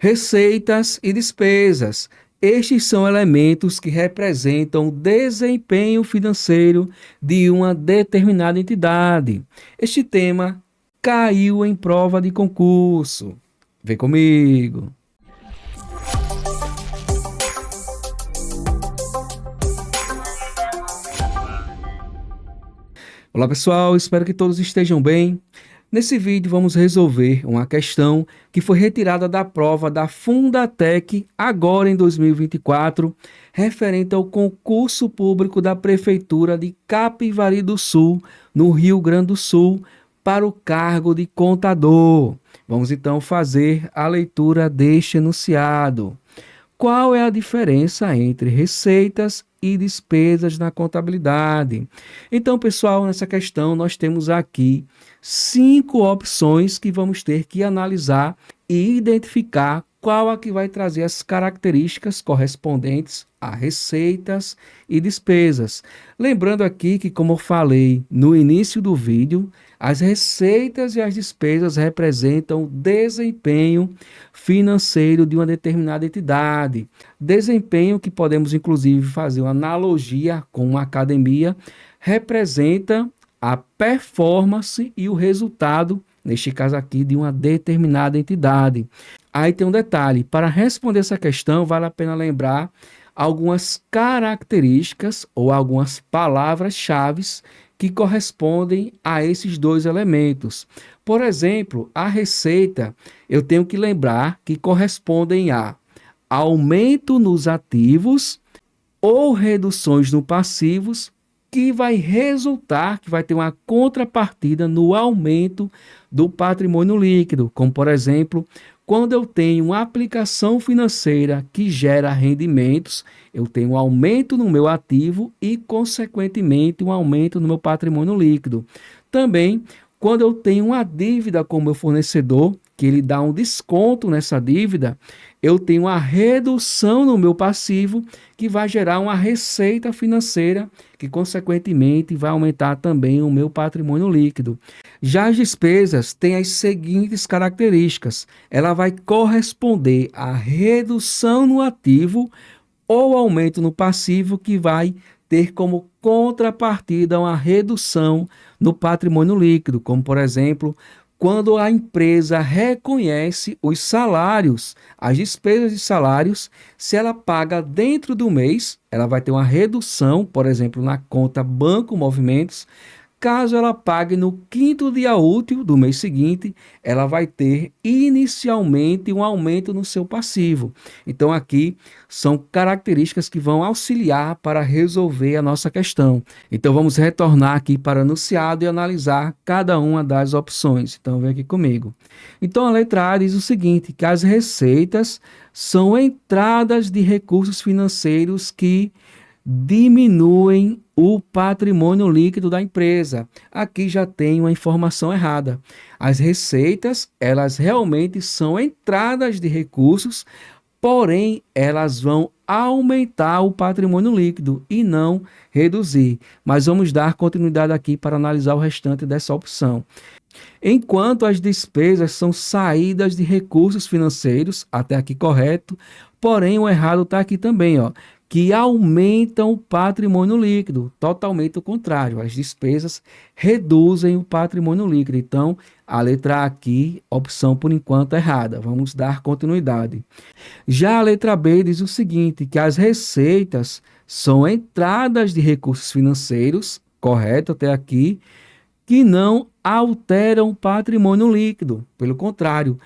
Receitas e despesas. Estes são elementos que representam o desempenho financeiro de uma determinada entidade. Este tema caiu em prova de concurso. Vem comigo. Olá pessoal, espero que todos estejam bem. Nesse vídeo vamos resolver uma questão que foi retirada da prova da Fundatec agora em 2024, referente ao concurso público da Prefeitura de Capivari do Sul, no Rio Grande do Sul, para o cargo de contador. Vamos então fazer a leitura deste enunciado. Qual é a diferença entre receitas e despesas na contabilidade? Então, pessoal, nessa questão nós temos aqui 5 opções que vamos ter que analisar e identificar qual a que vai trazer as características correspondentes a receitas e despesas. Lembrando aqui que, como eu falei no início do vídeo, as receitas e as despesas representam o desempenho financeiro de uma determinada entidade. Desempenho que podemos, inclusive, fazer uma analogia com uma academia, representa a performance e o resultado, neste caso aqui, de uma determinada entidade. Aí tem um detalhe, para responder essa questão, vale a pena lembrar algumas características ou algumas palavras-chave que correspondem a esses dois elementos. Por exemplo, a receita, eu tenho que lembrar que correspondem a aumento nos ativos ou reduções no passivos, que vai resultar, que vai ter uma contrapartida no aumento do patrimônio líquido, como por exemplo, quando eu tenho uma aplicação financeira que gera rendimentos, eu tenho um aumento no meu ativo e, consequentemente, um aumento no meu patrimônio líquido. Também, quando eu tenho uma dívida com o meu fornecedor, que ele dá um desconto nessa dívida, eu tenho uma redução no meu passivo, que vai gerar uma receita financeira, que consequentemente vai aumentar também o meu patrimônio líquido. Já as despesas têm as seguintes características: ela vai corresponder à redução no ativo ou aumento no passivo, que vai ter como contrapartida uma redução no patrimônio líquido, como por exemplo, quando a empresa reconhece os salários, as despesas de salários, se ela paga dentro do mês, ela vai ter uma redução, por exemplo, na conta Banco Movimentos. Caso ela pague no 5º dia útil do mês seguinte, ela vai ter inicialmente um aumento no seu passivo. Então aqui são características que vão auxiliar para resolver a nossa questão. Então vamos retornar aqui para o enunciado e analisar cada uma das opções. Então vem aqui comigo. Então a letra A diz o seguinte, que as receitas são entradas de recursos financeiros que diminuem o patrimônio líquido da empresa. Aqui já tem uma informação errada. As receitas, elas realmente são entradas de recursos, porém, elas vão aumentar o patrimônio líquido e não reduzir. Mas vamos dar continuidade aqui para analisar o restante dessa opção. Enquanto as despesas são saídas de recursos financeiros, até aqui correto, porém o errado está aqui também, ó, que aumentam o patrimônio líquido, totalmente o contrário, as despesas reduzem o patrimônio líquido. Então, a letra A aqui, opção por enquanto errada, vamos dar continuidade. Já a letra B diz o seguinte, que as receitas são entradas de recursos financeiros, correto até aqui, que não alteram o patrimônio líquido, pelo contrário,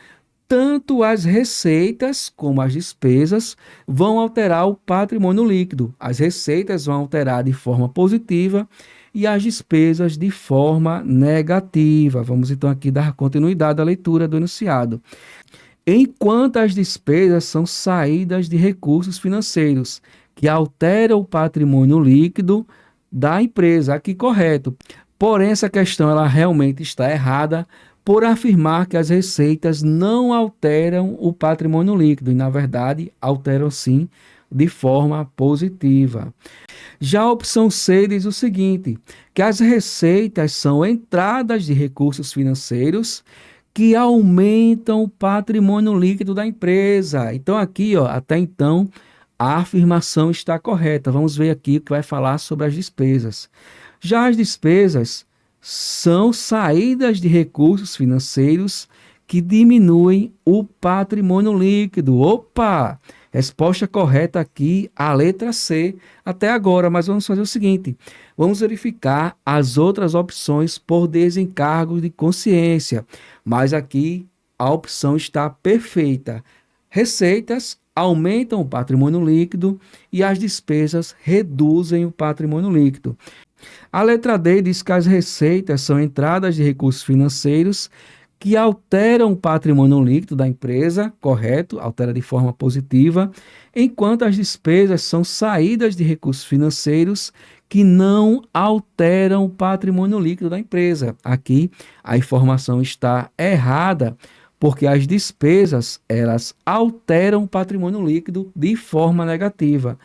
tanto as receitas como as despesas vão alterar o patrimônio líquido. As receitas vão alterar de forma positiva e as despesas de forma negativa. Vamos então aqui dar continuidade à leitura do enunciado. Enquanto as despesas são saídas de recursos financeiros que alteram o patrimônio líquido da empresa. Aqui correto. Porém, essa questão ela realmente está errada, por afirmar que as receitas não alteram o patrimônio líquido, e na verdade alteram sim de forma positiva. Já a opção C diz o seguinte, que as receitas são entradas de recursos financeiros que aumentam o patrimônio líquido da empresa. Então aqui, ó, até então, a afirmação está correta. Vamos ver aqui o que vai falar sobre as despesas. Já as despesas são saídas de recursos financeiros que diminuem o patrimônio líquido. Opa! Resposta correta aqui, a letra C, até agora, mas vamos fazer o seguinte, vamos verificar as outras opções por desencargo de consciência, mas aqui a opção está perfeita. Receitas aumentam o patrimônio líquido e as despesas reduzem o patrimônio líquido. A letra D diz que as receitas são entradas de recursos financeiros que alteram o patrimônio líquido da empresa, correto? Altera de forma positiva, enquanto as despesas são saídas de recursos financeiros que não alteram o patrimônio líquido da empresa. Aqui a informação está errada, porque as despesas, elas alteram o patrimônio líquido de forma negativa.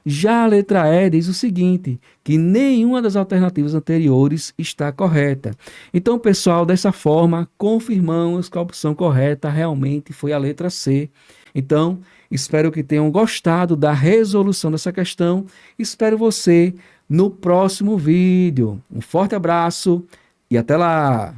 Já a letra E diz o seguinte, que nenhuma das alternativas anteriores está correta. Então, pessoal, dessa forma, confirmamos que a opção correta realmente foi a letra C. Então, espero que tenham gostado da resolução dessa questão. Espero você no próximo vídeo. Um forte abraço e até lá!